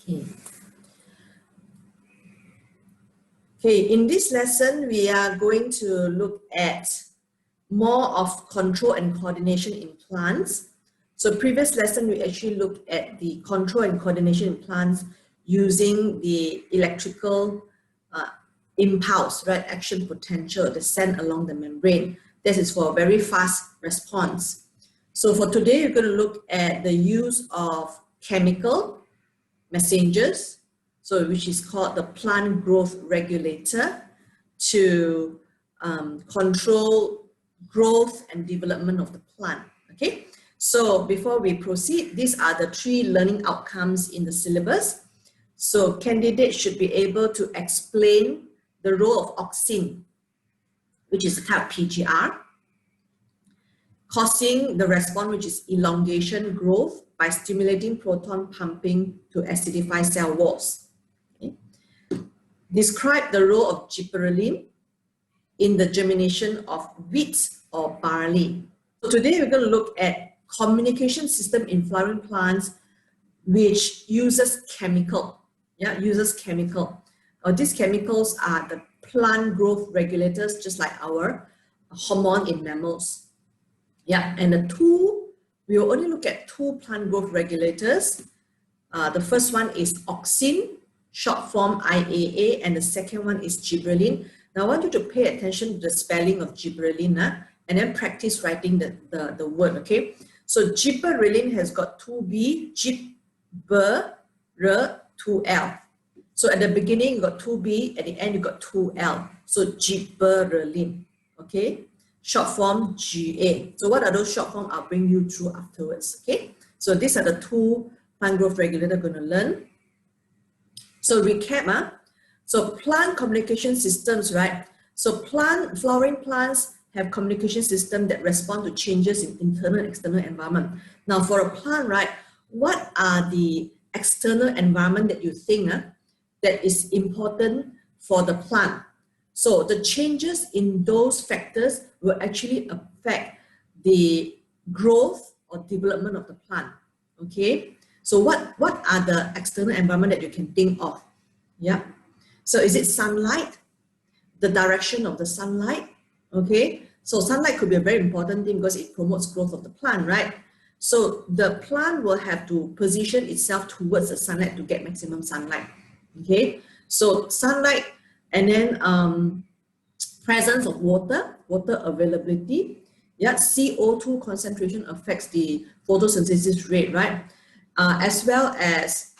Okay. Okay, in this lesson, we are going to look at more of control and coordination in plants. So previous lesson, we actually looked at the control and coordination in plants using the electrical impulse, right, action potential that sent along the membrane. This is for a very fast response. So for today, we're going to look at the use of chemical messengers, so which is called the plant growth regulator, to control growth and development of the plant. Okay, so before we proceed, these are the 3 learning outcomes in the syllabus. So candidates should be able to explain the role of auxin, which is a type of PGR, causing the response, which is elongation growth by stimulating proton pumping to acidify cell walls. Okay. Describe the role of gibberellin in the germination of wheat or barley. So today we're going to look at communication system in flowering plants which uses chemical. Yeah, uses chemical. These chemicals are the plant growth regulators, just like our hormone in mammals. Yeah, and we will only look at 2 plant growth regulators. The first one is auxin, short form IAA, and the second one is gibberellin. Now I want you to pay attention to the spelling of gibberellin, and then practice writing the word, okay? So gibberellin has got 2B, gibber, 2L. So at the beginning you got 2B, at the end you got 2L. So gibberellin, okay? Short form GA. So what are those short form? I'll bring you through afterwards, okay? So these are the 2 plant growth regulators we're going to learn. So recap, so plant communication systems, right? So flowering plants have communication systems that respond to changes in internal and external environment. Now for a plant, right, what are the external environment that you think that is important for the plant? So the changes in those factors will actually affect the growth or development of the plant, okay? So what are the external environment that you can think of? Yeah. So is it sunlight? The direction of the sunlight, okay? So sunlight could be a very important thing because it promotes growth of the plant, right? So the plant will have to position itself towards the sunlight to get maximum sunlight, okay? So sunlight, and then presence of water availability. Yeah, CO2 concentration affects the photosynthesis rate, right? As well as,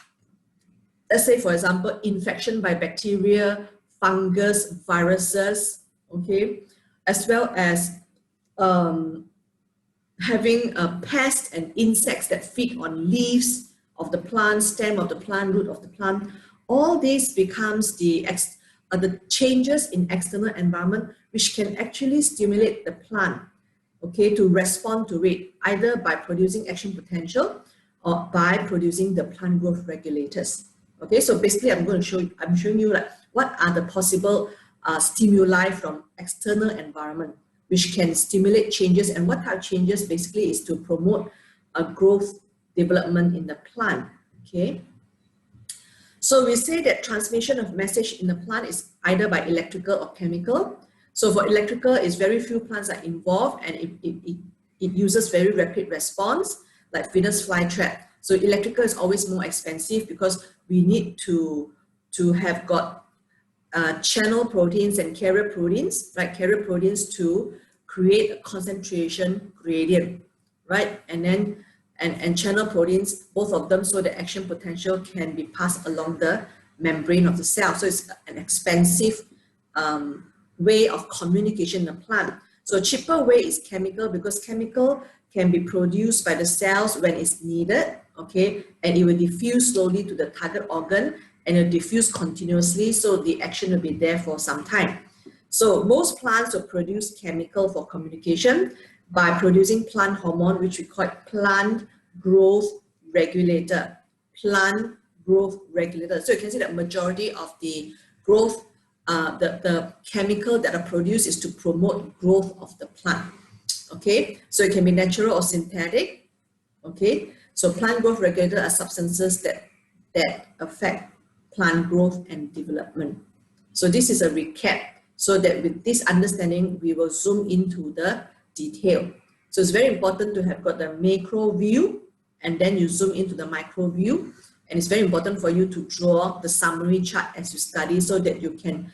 let's say for example, infection by bacteria, fungus, viruses, okay? As well as having pests and insects that feed on leaves of the plant, stem of the plant, root of the plant. All this becomes the changes in external environment which can actually stimulate the plant, okay, to respond to it, either by producing action potential or by producing the plant growth regulators. Okay, so basically I'm showing you like what are the possible stimuli from external environment which can stimulate changes, and what type of changes basically is to promote a growth development in the plant, okay? So we say that transmission of message in the plant is either by electrical or chemical. So for electrical, it's very few plants are involved, and it uses very rapid response, like Venus flytrap. So electrical is always more expensive because we need to have got channel proteins and carrier proteins, right? Carrier proteins to create a concentration gradient, right? And then and channel proteins, both of them, so the action potential can be passed along the membrane of the cell. So it's an expensive way of communication in the plant. So cheaper way is chemical, because chemical can be produced by the cells when it's needed, okay? And it will diffuse slowly to the target organ, and it will diffuse continuously, so the action will be there for some time. So most plants will produce chemical for communication by producing plant hormone, which we call plant growth regulator. Plant growth regulator. So you can see that majority of the growth, the chemical that are produced is to promote growth of the plant. Okay, so it can be natural or synthetic. Okay, so plant growth regulator are substances that that affect plant growth and development. So this is a recap, so that with this understanding, we will zoom into the detail. So it's very important to have got the macro view, and then you zoom into the micro view. And it's very important for you to draw the summary chart as you study, so that you can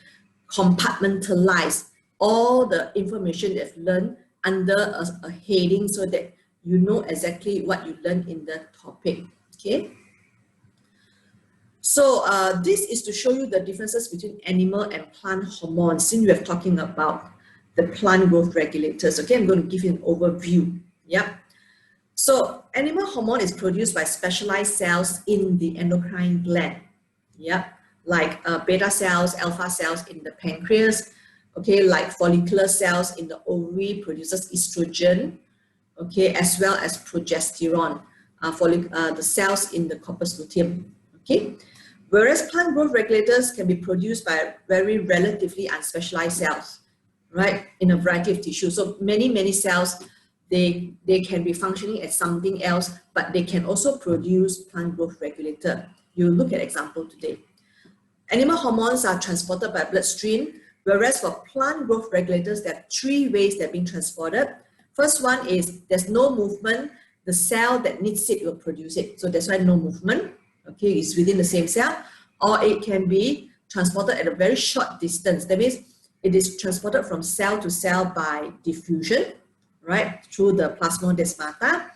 compartmentalize all the information that you've learned under a heading, so that you know exactly what you learned in the topic, okay? So this is to show you the differences between animal and plant hormones, since we're talking about the plant growth regulators. Okay, I'm going to give you an overview. Yeah. So animal hormone is produced by specialized cells in the endocrine gland. Yeah, like beta cells, alpha cells in the pancreas. Okay, like follicular cells in the ovary produces estrogen. Okay, as well as progesterone, the cells in the corpus luteum. Okay, whereas plant growth regulators can be produced by very relatively unspecialized cells, right, in a variety of tissues. So many cells, they can be functioning as something else, but they can also produce plant growth regulator. You look at example today. Animal hormones are transported by bloodstream, whereas for plant growth regulators, there are 3 ways they're being transported. First one is there's no movement. The cell that needs it will produce it. So that's why no movement. Okay, it's within the same cell. Or it can be transported at a very short distance. That means it is transported from cell to cell by diffusion, right, through the plasmodesmata,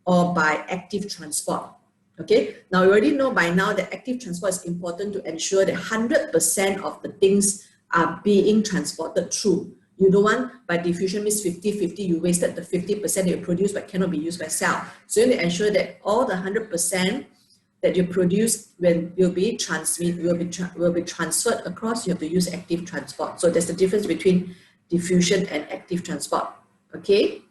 or by active transport. Okay, now you already know by now that active transport is important to ensure that 100% of the things are being transported through. You don't want by diffusion means 50-50, you wasted the 50% you produce but cannot be used by cell. So you need to ensure that all the 100% that you produce will be transferred across. You have to use active transport. So there's the difference between diffusion and active transport. Okay.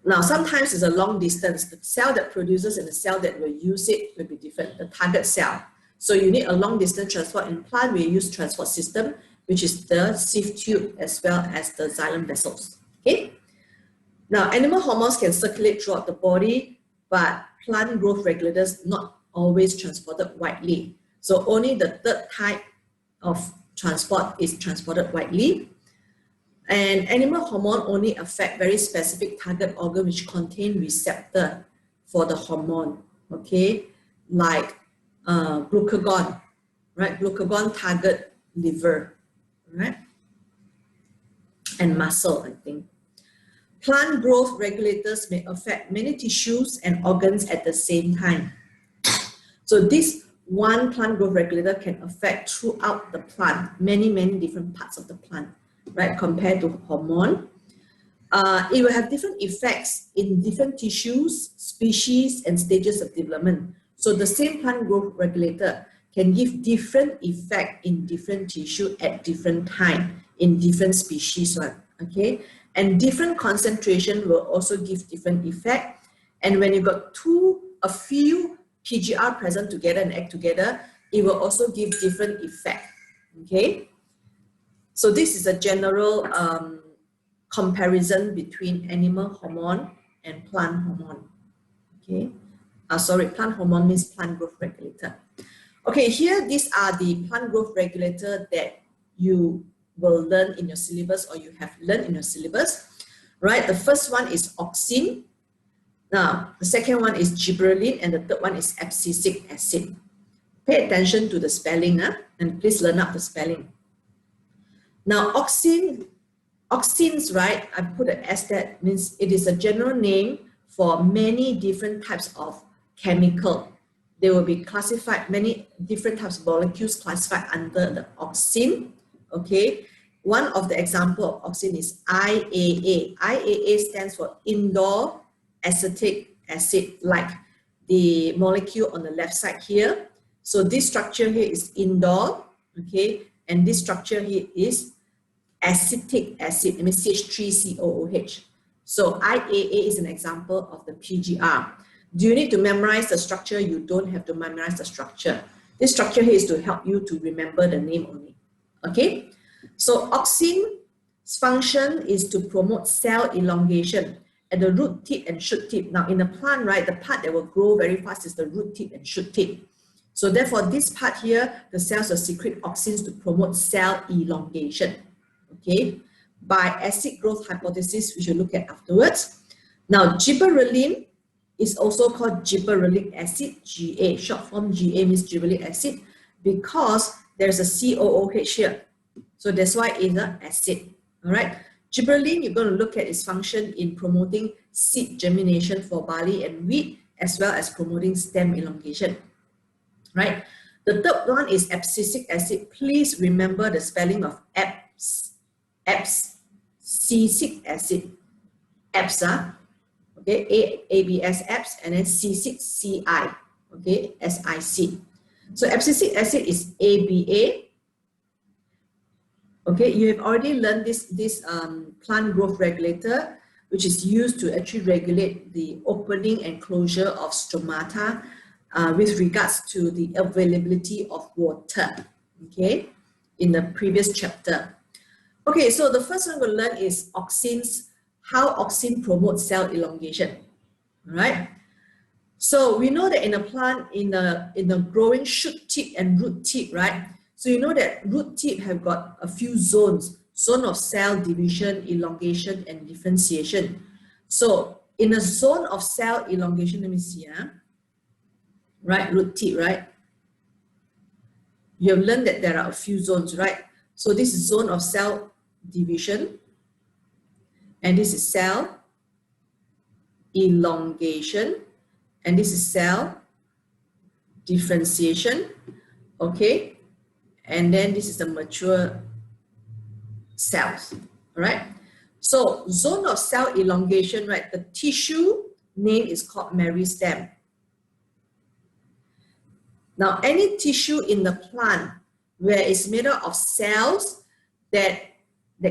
Now sometimes it's a long distance. The cell that produces and the cell that will use it will be different. The target cell. So you need a long distance transport. In plant, we use transport system, which is the sieve tube as well as the xylem vessels. Okay. Now animal hormones can circulate throughout the body, but plant growth regulators not always transported widely. So only the 3rd type of transport is transported widely. And animal hormone only affect very specific target organ which contain receptor for the hormone. Okay, like glucagon, right? Glucagon target liver, right? And muscle, I think. Plant growth regulators may affect many tissues and organs at the same time. So this one plant growth regulator can affect throughout the plant, many different parts of the plant, right, compared to hormone. It will have different effects in different tissues, species, and stages of development. So the same plant growth regulator can give different effect in different tissue at different time, in different species, right? Okay? And different concentration will also give different effect. And when you got a few PGR present together and act together, it will also give different effect. Okay? So this is a general comparison between animal hormone and plant hormone. Okay? Sorry, plant hormone means plant growth regulator. Okay, here these are the plant growth regulator that you will learn in your syllabus, or you have learned in your syllabus, right? The first one is Auxin. Now, the second one is Gibberellin, and the third one is abscisic acid. Pay attention to the spelling, and please learn up the spelling. Now, auxins, right? I put an S, that means it is a general name for many different types of chemical. They will be classified, many different types of molecules classified under the auxin. Okay, one of the example of auxin is IAA. IAA stands for indole acetic acid, like the molecule on the left side here. So this structure here is indole, okay, and this structure here is acetic acid, it means CH3COOH. So IAA is an example of the PGR. Do you need to memorize the structure? You don't have to memorize the structure. This structure here is to help you to remember the name only. Okay, so auxin's function is to promote cell elongation at the root tip and shoot tip. Now in the plant, right, the part that will grow very fast is the root tip and shoot tip. So therefore, this part here, the cells will secrete auxins to promote cell elongation, okay, by acid growth hypothesis, which we'll look at afterwards. Now, gibberellin is also called gibberellic acid, Ga, short form Ga means gibberellic acid, because there's a COOH here. So that's why it's an acid, all right? Gibberellin, you're going to look at its function in promoting seed germination for barley and wheat, as well as promoting stem elongation. Right? The third one is abscisic acid. Please remember the spelling of abscisic acid. Okay, ABS, abs, and then C6, CI, okay, SIC. So abscisic acid is ABA. Okay, you have already learned this plant growth regulator, which is used to actually regulate the opening and closure of stomata with regards to the availability of water, okay, in the previous chapter. Okay, so the first one we'll learn is auxins, how auxin promotes cell elongation, all right? So we know that in a plant, in the growing shoot tip and root tip, right? So you know that root tip have got a few zones, zone of cell division, elongation, and differentiation. So in a zone of cell elongation, let me see, right, root tip, right? You have learned that there are a few zones, right? So this is zone of cell division, and this is cell elongation, and this is cell differentiation, okay? And then this is the mature cells, all right? So zone of cell elongation, right? The tissue name is called meristem. Now, any tissue in the plant where it's made up of cells that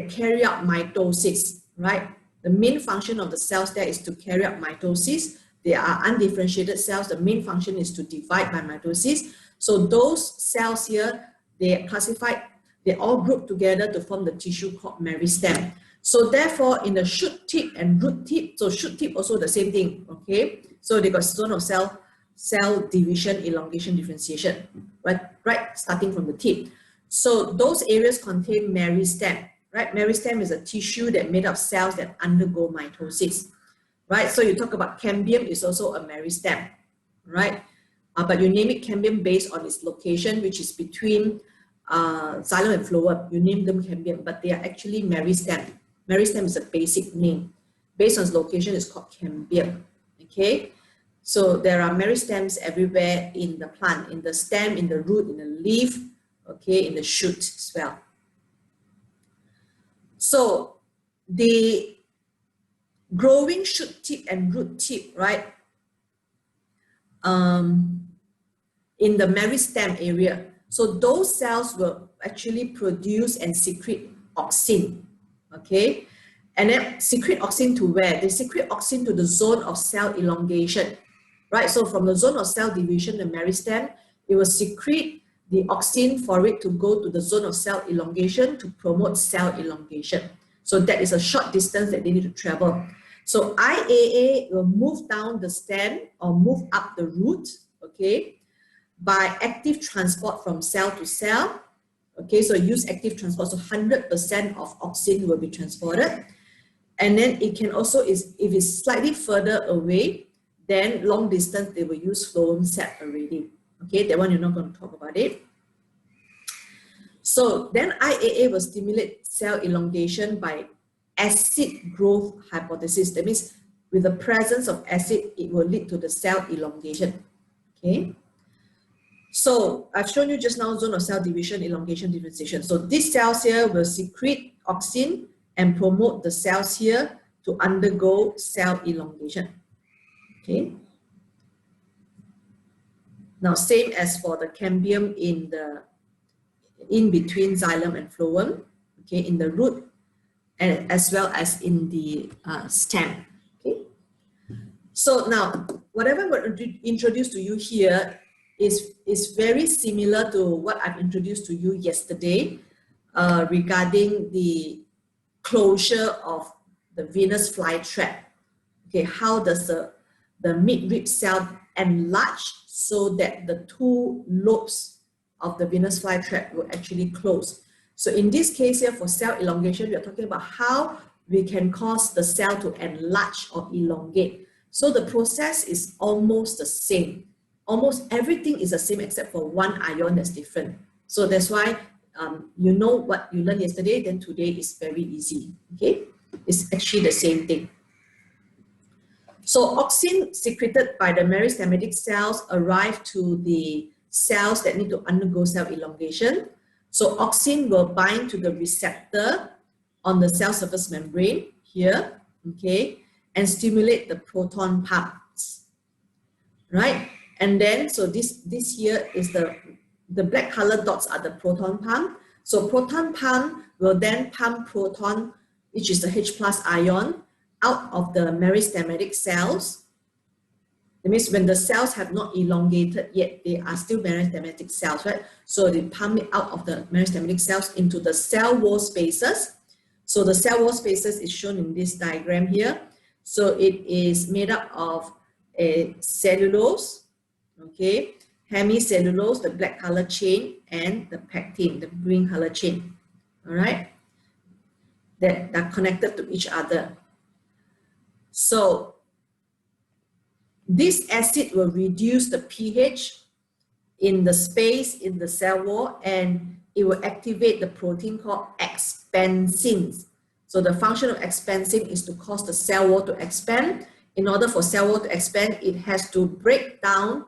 carry out mitosis, right? The main function of the cells there is to carry out mitosis. They are undifferentiated cells. The main function is to divide by mitosis. So those cells here, they are classified, they all group together to form the tissue called meristem. So therefore, in the shoot tip and root tip, so shoot tip also the same thing, okay? So they got zone of cell division, elongation, differentiation, right, starting from the tip. So those areas contain meristem, right? Meristem is a tissue that made of cells that undergo mitosis, right? So you talk about cambium is also a meristem, right? But you name it cambium based on its location, which is between xylem and phloem. You name them cambium, but they are actually meristem. Meristem is a basic name. Based on its location, it's called cambium, okay? So there are meristems everywhere in the plant, in the stem, in the root, in the leaf, okay, in the shoot as well. So the growing shoot tip and root tip, right, in the meristem area, so those cells will actually produce and secrete auxin, okay? And then secrete auxin to where? They secrete auxin to the zone of cell elongation, right? So from the zone of cell division, the meristem, it will secrete the auxin for it to go to the zone of cell elongation to promote cell elongation. So that is a short distance that they need to travel. So IAA will move down the stem or move up the root, okay, by active transport from cell to cell. Okay, so use active transport, so 100% of auxin will be transported. And then it can also, if it's slightly further away, then long distance, they will use phloem sap already. Okay, that one you're not going to talk about it. So then IAA will stimulate cell elongation by acid growth hypothesis. That means with the presence of acid, it will lead to the cell elongation. Okay. So I've shown you just now zone of cell division, elongation, differentiation. So these cells here will secrete auxin and promote the cells here to undergo cell elongation. Okay. Now, same as for the cambium in between xylem and phloem, okay, in the root, and as well as in the stem. Okay. So now, whatever I'm going to introduce to you here is very similar to what I've introduced to you yesterday regarding the closure of the venous flytrap. Okay, how does the mid-rib cell enlarged so that the two lobes of the venous flytrap will actually close. So in this case here, for cell elongation, we are talking about how we can cause the cell to enlarge or elongate. So the process is almost the same. Almost everything is the same except for one ion that's different. So that's why you know what you learned yesterday, then today is very easy, okay? It's actually the same thing. So auxin secreted by the meristematic cells arrive to the cells that need to undergo cell elongation. So auxin will bind to the receptor on the cell surface membrane here, okay, and stimulate the proton pumps, right? And then, so this here is the black color dots are the proton pump. So proton pump will then pump proton, which is the H+ ion, out of the meristematic cells. That means when the cells have not elongated yet, they are still meristematic cells, right? So they pump it out of the meristematic cells into the cell wall spaces. So the cell wall spaces is shown in this diagram here. So it is made up of a cellulose, okay, hemicellulose, the black color chain, and the pectin, the green color chain, all right, that are connected to each other. So this acid will reduce the pH in the space in the cell wall, and it will activate the protein called expansin. So the function of expansin is to cause the cell wall to expand. In order for cell wall to expand, it has to break down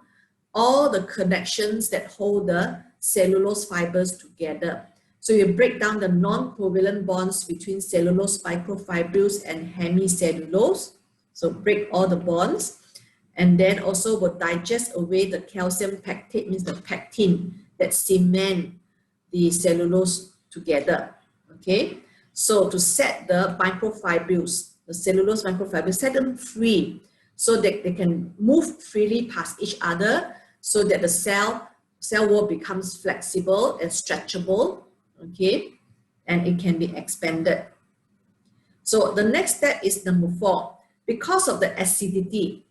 all the connections that hold the cellulose fibers together. So you break down the non-covalent bonds between cellulose microfibrils and hemicellulose. So break all the bonds, and then also will digest away the calcium pectate, means the pectin that cement the cellulose together, okay? So to set the microfibrils, the cellulose microfibrils, set them free so that they can move freely past each other, so that the cell wall becomes flexible and stretchable, okay? And it can be expanded. So the next step is number 4. Because of the acidity,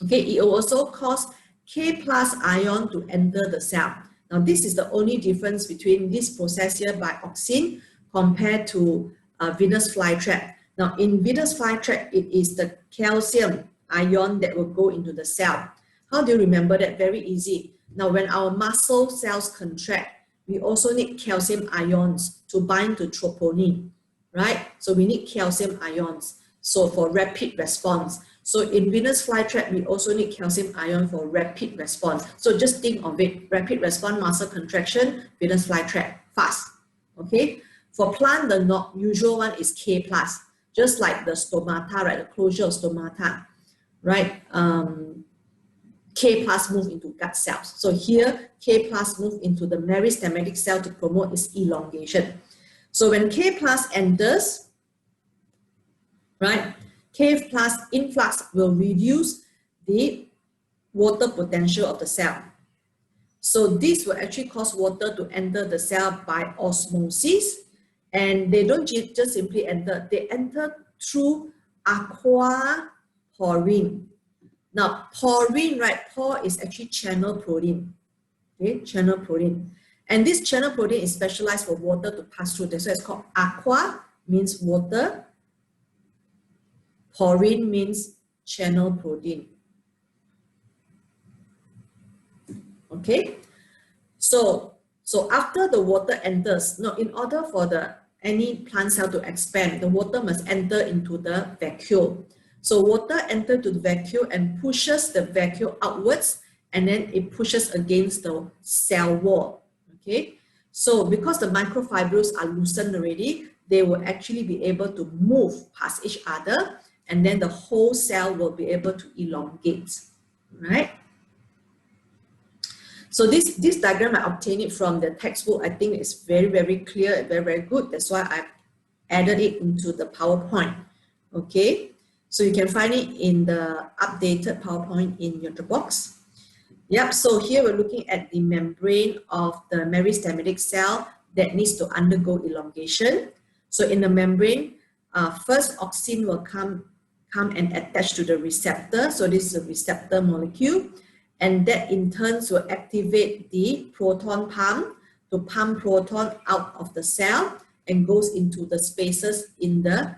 okay, it will also cause K+ ion to enter the cell. Now this is the only difference between this process here by auxin compared to venous flytrap. Now in venous flytrap, it is the calcium ion that will go into the cell. How do you remember that? Very easy. Now when our muscle cells contract, we also need calcium ions to bind to troponin, right? So we need calcium ions, so for rapid response. So in venous flytrap, we also need calcium ion for rapid response. So just think of it, rapid response, muscle contraction, venous flytrap, fast, okay? For plant, the not usual one is K+, just like the stomata, right? The closure of stomata, right? K+ move into gut cells. So here, K+ move into the meristematic cell to promote its elongation. So when K+ enters, right, K+ influx will reduce the water potential of the cell. So this will actually cause water to enter the cell by osmosis, and they don't just simply enter, they enter through aquaporine. Now, porine, right, pore is actually channel protein, okay, channel protein. And this channel protein is specialized for water to pass through. That's why it's called aqua, means water. Porine means channel protein. Okay, so after the water enters, now in order for any plant cell to expand, the water must enter into the vacuole. So water enters to the vacuole and pushes the vacuole outwards, and then it pushes against the cell wall. Okay, so because the microfibrils are loosened already, they will actually be able to move past each other, and then the whole cell will be able to elongate, right? So this diagram, I obtained it from the textbook. I think it's very, very clear, very, very good. That's why I added it into the PowerPoint, okay? So you can find it in the updated PowerPoint in your Dropbox. Yep, so here we're looking at the membrane of the meristematic cell that needs to undergo elongation. So in the membrane, first auxin will come come and attach to the receptor. So this is a receptor molecule, and that in turn will activate the proton pump to pump proton out of the cell and goes into the spaces in the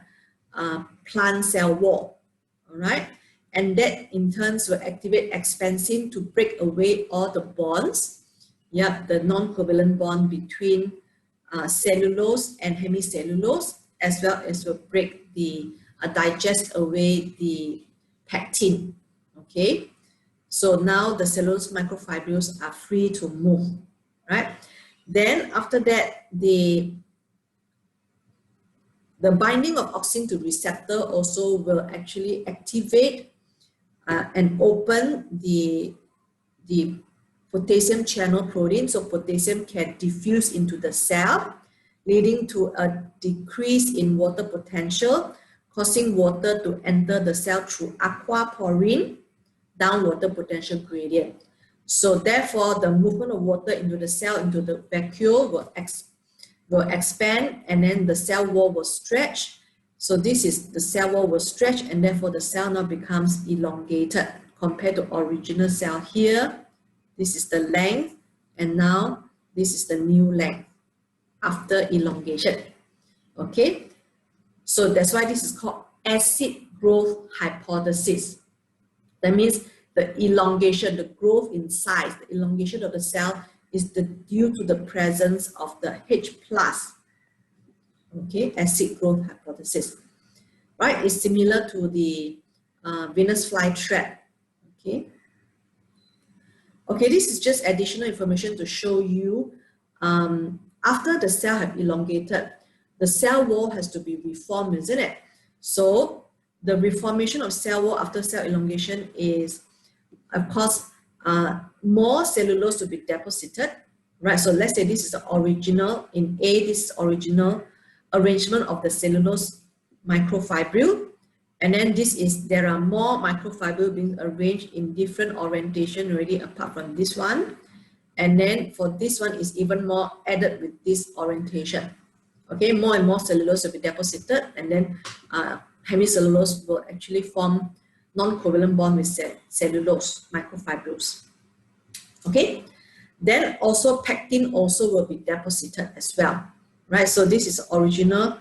plant cell wall. All right, and that in turn will activate expansin to break away all the bonds. Yep, the non-covalent bond between cellulose and hemicellulose, as well as will break the digest away the pectin. Okay, so now the cellulose microfibrils are free to move, right? Then after that, the binding of auxin to receptor also will actually activate and open the potassium channel protein, so potassium can diffuse into the cell, leading to a decrease in water potential, causing water to enter the cell through aquaporin, down water potential gradient. So therefore, the movement of water into the cell, into the vacuole will expand, and then the cell wall will stretch. So this is the cell wall will stretch, and therefore the cell now becomes elongated compared to original cell here. This is the length, and now this is the new length after elongation. Okay, so that's why this is called acid growth hypothesis. That means the elongation, the growth in size, the elongation of the cell is due to the presence of the H+. Okay, acid growth hypothesis. Right, it's similar to the Venus flytrap. Okay. Okay, this is just additional information to show you after the cell have elongated, the cell wall has to be reformed, isn't it? So the reformation of cell wall after cell elongation is, of course, more cellulose to be deposited, right? So let's say this is the original, in A, this is original arrangement of the cellulose microfibril. And then this is, there are more microfibril being arranged in different orientation already apart from this one. And then for this one is even more added with this orientation. Okay, more and more cellulose will be deposited, and then hemicellulose will actually form non-covalent bond with cellulose microfibrils. Okay, then also pectin also will be deposited as well, right? So this is original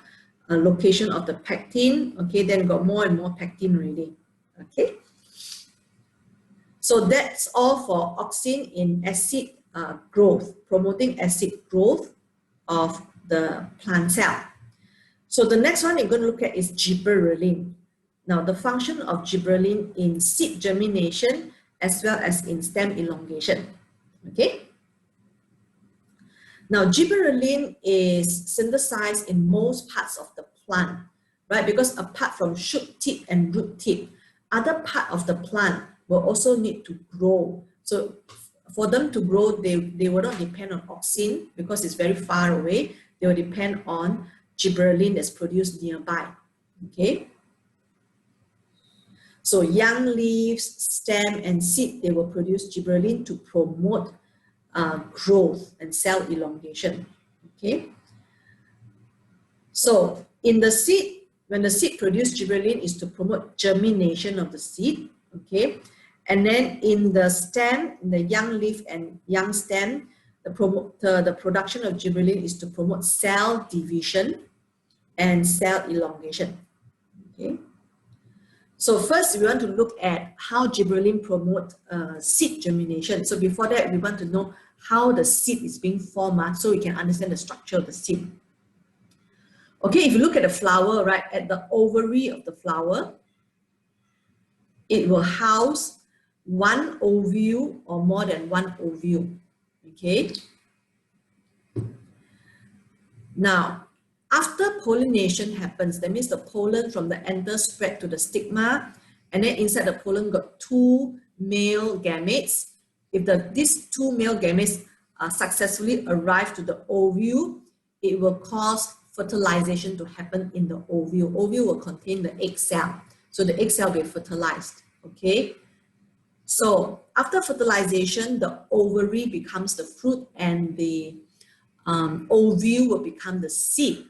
location of the pectin. Okay, then got more and more pectin already. Okay, so that's all for auxin in acid growth, promoting acid growth of the plant cell. So the next one you're going to look at is gibberellin. Now the function of gibberellin in seed germination as well as in stem elongation. Okay. Now gibberellin is synthesized in most parts of the plant, right? Because apart from shoot tip and root tip, other part of the plant will also need to grow. So for them to grow, they will not depend on auxin because it's very far away. They will depend on gibberellin that's produced nearby. Okay. So young leaves, stem, and seed, they will produce gibberellin to promote growth and cell elongation. Okay. So in the seed, when the seed produces gibberellin, is to promote germination of the seed. Okay. And then in the stem, in the young leaf and young stem, the production of gibberellin is to promote cell division and cell elongation. Okay. So first, we want to look at how gibberellin promotes seed germination. So before that, we want to know how the seed is being formed, so we can understand the structure of the seed. Okay, if you look at the flower, right, at the ovary of the flower, it will house one ovule or more than one ovule. Okay. Now, after pollination happens, that means the pollen from the anther spread to the stigma, and then inside the pollen got two male gametes. If these two male gametes successfully arrive to the ovule, it will cause fertilization to happen in the ovule. Ovule will contain the egg cell, so the egg cell will be fertilized. Okay. So after fertilization, the ovary becomes the fruit and the ovule will become the seed.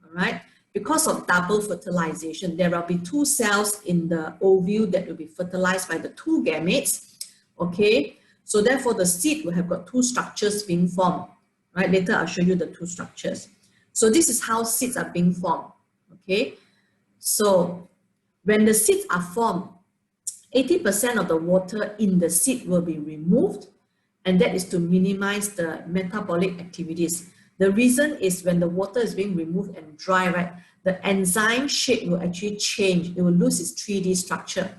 All right. because of double fertilization, there will be two cells in the ovule that will be fertilized by the two gametes, okay? So therefore the seed will have got two structures being formed, right? Later I'll show you the two structures. So this is how seeds are being formed, okay? So when the seeds are formed, 80% of the water in the seed will be removed, and that is to minimize the metabolic activities. The reason is when the water is being removed and dry, right, the enzyme shape will actually change. It will lose its 3D structure.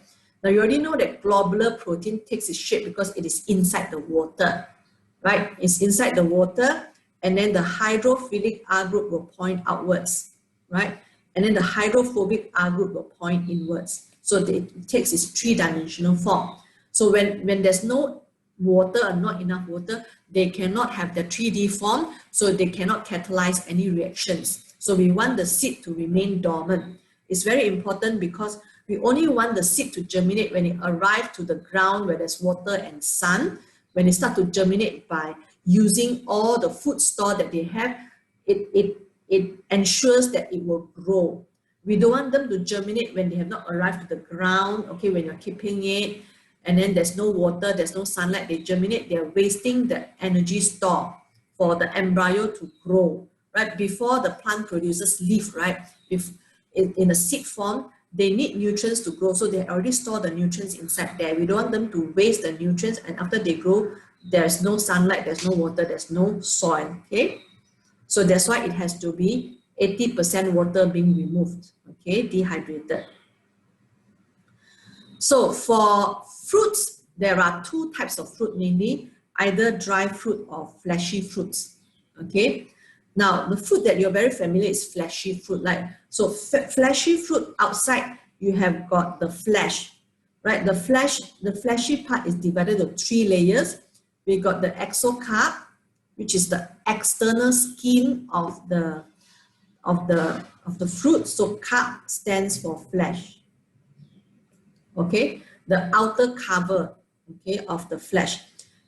Now you already know that globular protein takes its shape because it is inside the water, right? It's inside the water, and then the hydrophilic R group will point outwards, right? And then the hydrophobic R group will point inwards. So it takes its three-dimensional form. So when there's no water or not enough water, they cannot have the 3D form, so they cannot catalyze any reactions. So we want the seed to remain dormant. It's very important because we only want the seed to germinate when it arrives to the ground where there's water and sun. When they start to germinate by using all the food store that they have, it ensures that it will grow. We don't want them to germinate when they have not arrived to the ground, okay, when you're keeping it, and then there's no water, there's no sunlight, they germinate, they're wasting the energy store for the embryo to grow, right? Before the plant produces leaf, right? If in a seed form, they need nutrients to grow, so they already store the nutrients inside there. We don't want them to waste the nutrients, and after they grow, there's no sunlight, there's no water, there's no soil, okay? So that's why it has to be 80% water being removed, okay, dehydrated. So for fruits, there are two types of fruit mainly, either dry fruit or fleshy fruits, okay? Now, the fruit that you're very familiar is fleshy fruit, like, so fleshy fruit outside, you have got the flesh, right? The fleshy part is divided into 3 layers. We got the exocarp, which is the external skin of the fruit. So carp stands for flesh. Okay, the outer cover, okay, of the flesh.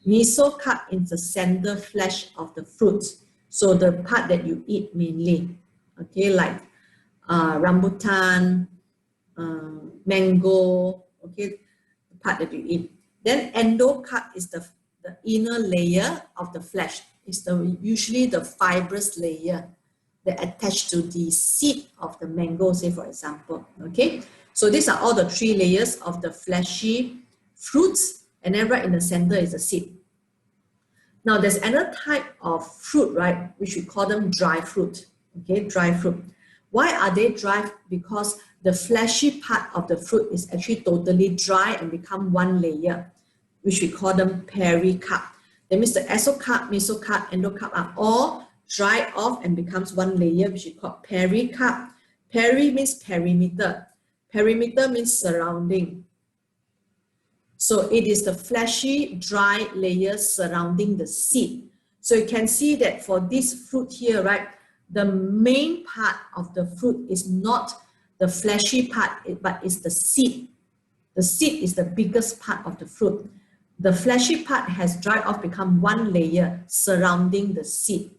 Mesocarp is the center flesh of the fruit. So the part that you eat mainly, okay, like rambutan, mango, okay, the part that you eat. Then endocarp is the inner layer of the flesh. It's usually the fibrous layer that attach to the seed of the mango, say for example, okay? So these are all the 3 layers of the fleshy fruits, and then right in the center is the seed. Now there's another type of fruit, right, which we call them dry fruit, okay, dry fruit. Why are they dry? Because the fleshy part of the fruit is actually totally dry and become one layer, which we call them pericarp. That means the exocarp, mesocarp, endocarp are all dry off and becomes one layer, which we call pericarp. Peri means perimeter. Perimeter means surrounding. So it is the fleshy, dry layer surrounding the seed. So you can see that for this fruit here, right, the main part of the fruit is not the fleshy part, but it's the seed. The seed is the biggest part of the fruit. The fleshy part has dried off, become one layer surrounding the seed.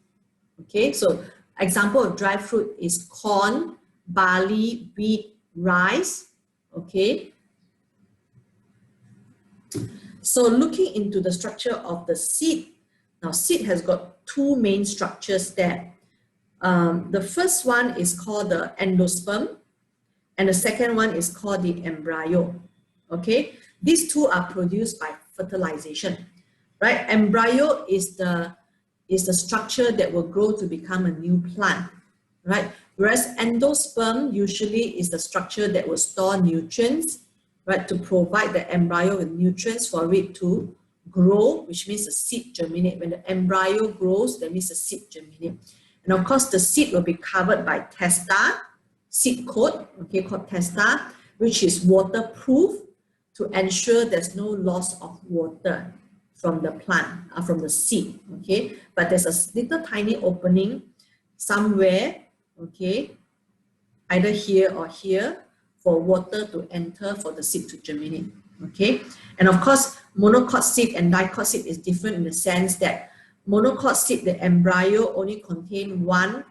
Okay, so example of dry fruit is corn, barley, wheat, rice, okay. So looking into the structure of the seed, now seed has got 2 main structures there. The first one is called the endosperm, and the second one is called the embryo, okay. These 2 are produced by fertilization, right? Embryo is the structure that will grow to become a new plant, right? Whereas endosperm usually is the structure that will store nutrients, right, to provide the embryo with nutrients for it to grow, which means the seed germinate. When the embryo grows, that means the seed germinate. And of course, the seed will be covered by testa, seed coat, okay, called testa, which is waterproof to ensure there's no loss of water from the plant, from the seed, okay? But there's a little tiny opening somewhere, okay, either here or here, for water to enter for the seed to germinate, okay? And of course, monocot seed and dicot seed is different in the sense that monocot seed, the embryo only contain one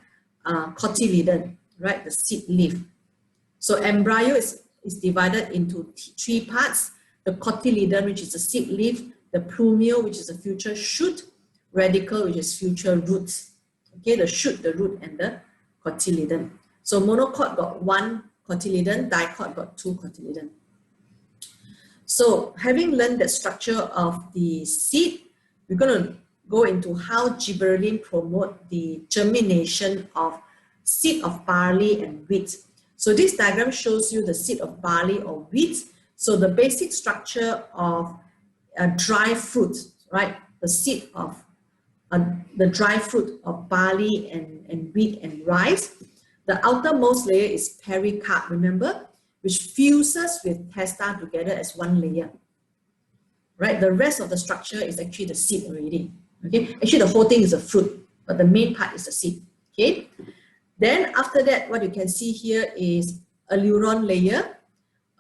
cotyledon, right? The seed leaf. So embryo is divided into three parts: the cotyledon, which is the seed leaf; the plumule, which is the future shoot; radicle, which is future roots. Okay, the shoot, the root, and the cotyledon. So monocot got one cotyledon, dicot got two cotyledon. So having learned the structure of the seed, we're going to go into how gibberellin promote the germination of seed of barley and wheat. So this diagram shows you the seed of barley or wheat. So the basic structure of a dry fruit, right? The seed of the dry fruit of barley and wheat and rice. The outermost layer is pericarp, remember, which fuses with testa together as one layer. Right? The rest of the structure is actually the seed already. Okay? Actually, the whole thing is a fruit, but the main part is the seed. Okay? Then after that, what you can see here is aleurone layer.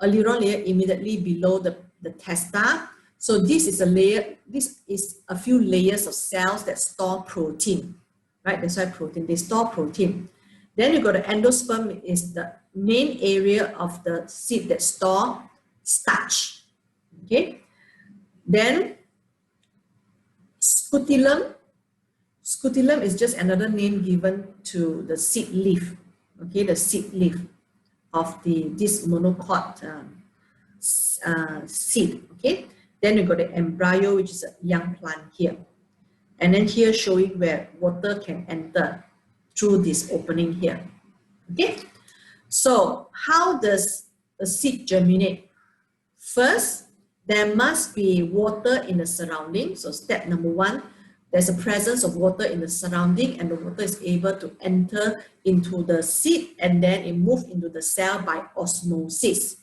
Aleurone layer immediately below the testa. So this is a layer, this is a few layers of cells that store protein. Right? That's why protein, they store protein. Then you got the endosperm, is the main area of the seed that store starch. Okay? Then scutellum. Scutellum is just another name given to the seed leaf. Okay, the seed leaf of this monocot seed. Okay. Then you got the embryo, which is a young plant here, and then here showing where water can enter through this opening here. Okay. So how does the seed germinate? First, there must be water in the surrounding. So step number one, there's a presence of water in the surrounding, and the water is able to enter into the seed, and then it moves into the cell by osmosis.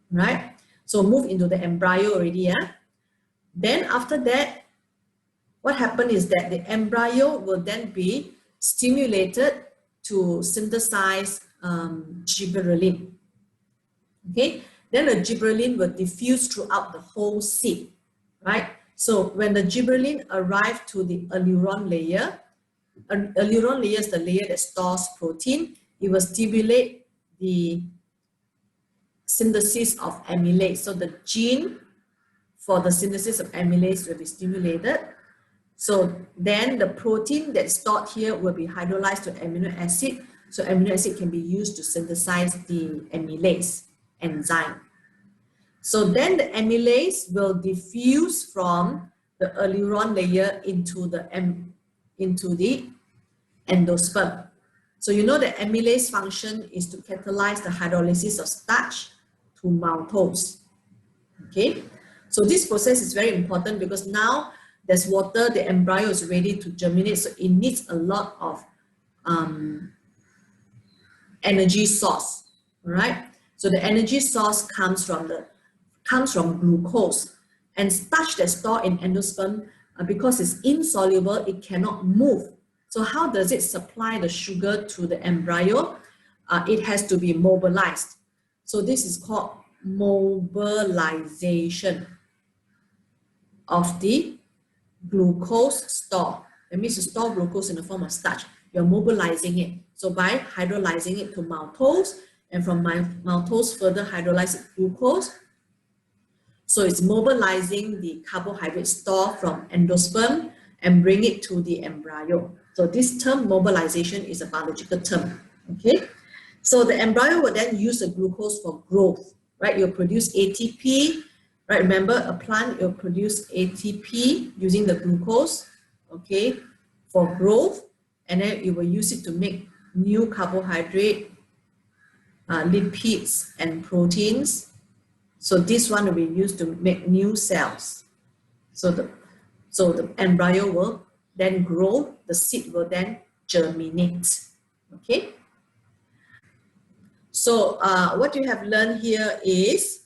Right? So move into the embryo already. Yeah? Then after that, what happens is that the embryo will then be stimulated to synthesize gibberellin. Okay? Then the gibberellin will diffuse throughout the whole seed, right? So when the gibberellin arrives to the aleurone layer is the layer that stores protein. It will stimulate the synthesis of amylase. So the gene for the synthesis of amylase will be stimulated. So then the protein that's stored here will be hydrolyzed to amino acid. So amino acid can be used to synthesize the amylase enzyme. So then the amylase will diffuse from the aleurone layer into the endosperm. So you know the amylase function is to catalyze the hydrolysis of starch to maltose. Okay, so this process is very important because now there's water, the embryo is ready to germinate, so it needs a lot of energy source, right? So the energy source comes from glucose, and starch that's stored in endosperm, because it's insoluble, it cannot move. So how does it supply the sugar to the embryo? It has to be mobilized. So this is called mobilization of the glucose store. That means you store glucose in the form of starch. You're mobilizing it. So by hydrolyzing it to maltose, and from maltose further hydrolyze glucose. So it's mobilizing the carbohydrate store from endosperm and bring it to the embryo. So this term mobilization is a biological term. Okay. So the embryo will then use the glucose for growth, right? You'll produce ATP, right? Remember, a plant will produce ATP using the glucose, okay, for growth, and then it will use it to make new carbohydrate, lipids, and proteins. So this one will be used to make new cells. So the embryo will then grow, the seed will then germinate. Okay. So what you have learned here is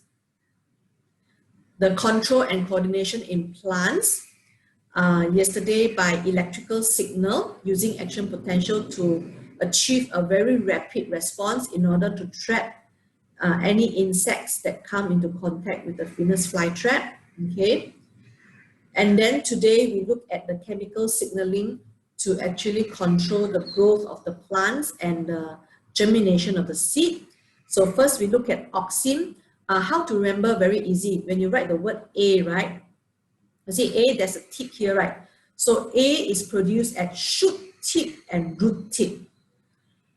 the control and coordination in plants. Yesterday by electrical signal using action potential to achieve a very rapid response in order to trap any insects that come into contact with the Venus flytrap. Okay. And then today we look at the chemical signaling to actually control the growth of the plants and the germination of the seed. So first we look at auxin. How to remember, very easy. When you write the word A, right? You see A, there's a tip here, right? So A is produced at shoot tip and root tip.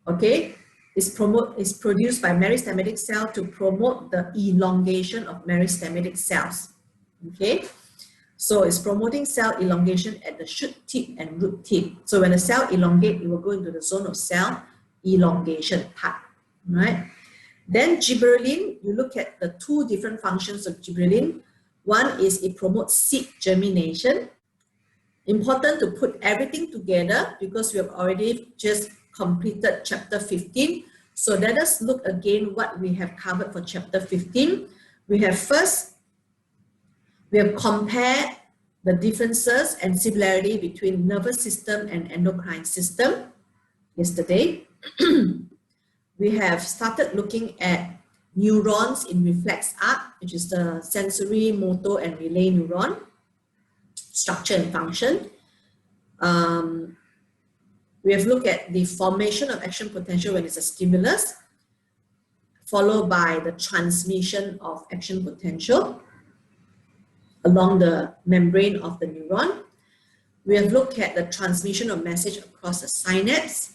Okay? It's produced by meristematic cell to promote the elongation of meristematic cells. Okay? So it's promoting cell elongation at the shoot tip and root tip. So when the cell elongate, it will go into the zone of cell elongation part, right? Then gibberellin, you look at the two different functions of gibberellin. One is it promotes seed germination. Important to put everything together because we have already just completed chapter 15. So let us look again what we have covered for chapter 15. We have compared the differences and similarity between nervous system and endocrine system yesterday. We have started looking at neurons in reflex arc, which is the sensory, motor, and relay neuron, structure and function. We have looked at the formation of action potential when it's a stimulus, followed by the transmission of action potential along the membrane of the neuron. We have looked at the transmission of message across the synapse.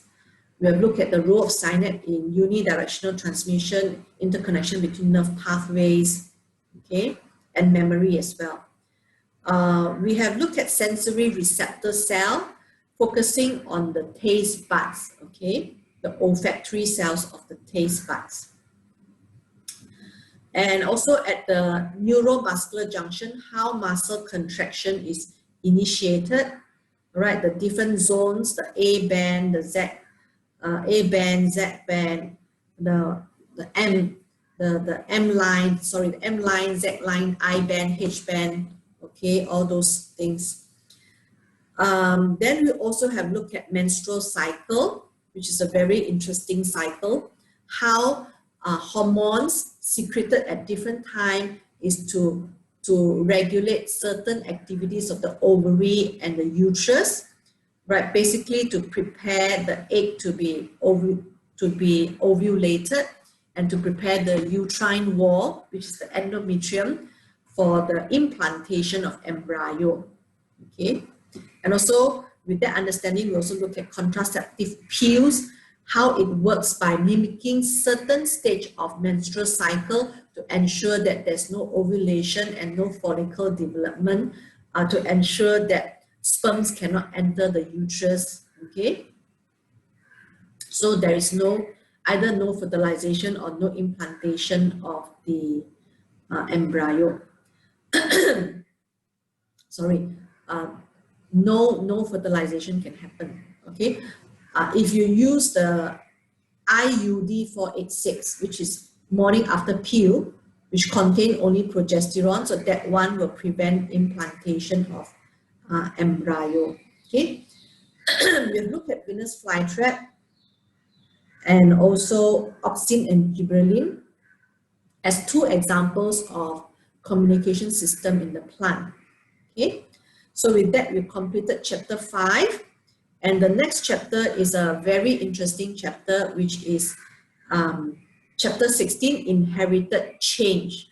We have looked at the role of synapse in unidirectional transmission, interconnection between nerve pathways, okay, and memory as well. We have looked at sensory receptor cell, focusing on the taste buds, okay, the olfactory cells of the taste buds. And also at the neuromuscular junction, how muscle contraction is initiated, right? The different zones, the A band, the Z, A band, Z band, the M line, sorry, the M line, Z line, I band, H band, okay, all those things. Then we also have looked at menstrual cycle, which is a very interesting cycle. How hormones secreted at different time is to regulate certain activities of the ovary and the uterus, right? Basically to prepare the egg to be ovulated and to prepare the uterine wall, which is the endometrium, for the implantation of embryo, okay? And also with that understanding, we also look at contraceptive pills, how it works by mimicking certain stage of menstrual cycle to ensure that there's no ovulation and no follicle development, to ensure that sperms cannot enter the uterus, okay? So there is either no fertilization or no implantation of the embryo. Sorry, no fertilization can happen, okay? If you use the IUD 486, which is morning after pill, which contain only progesterone, so that one will prevent implantation of embryo, okay? We have looked at Venus flytrap and also Auxin and Gibberellin as two examples of communication system in the plant, okay? So with that, we've completed chapter 5. And the next chapter is a very interesting chapter, which is chapter 16, inherited change.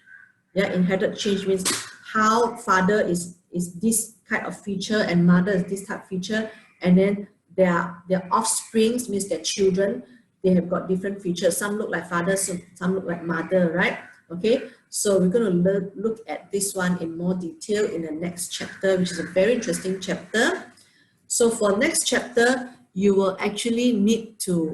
Yeah, inherited change means how father is this kind of feature and mother is this type of feature, and then their offsprings means their children, they have got different features. Some look like father, some look like mother, right? Okay, so we're going to look at this one in more detail in the next chapter, which is a very interesting chapter. So for next chapter, you will actually need to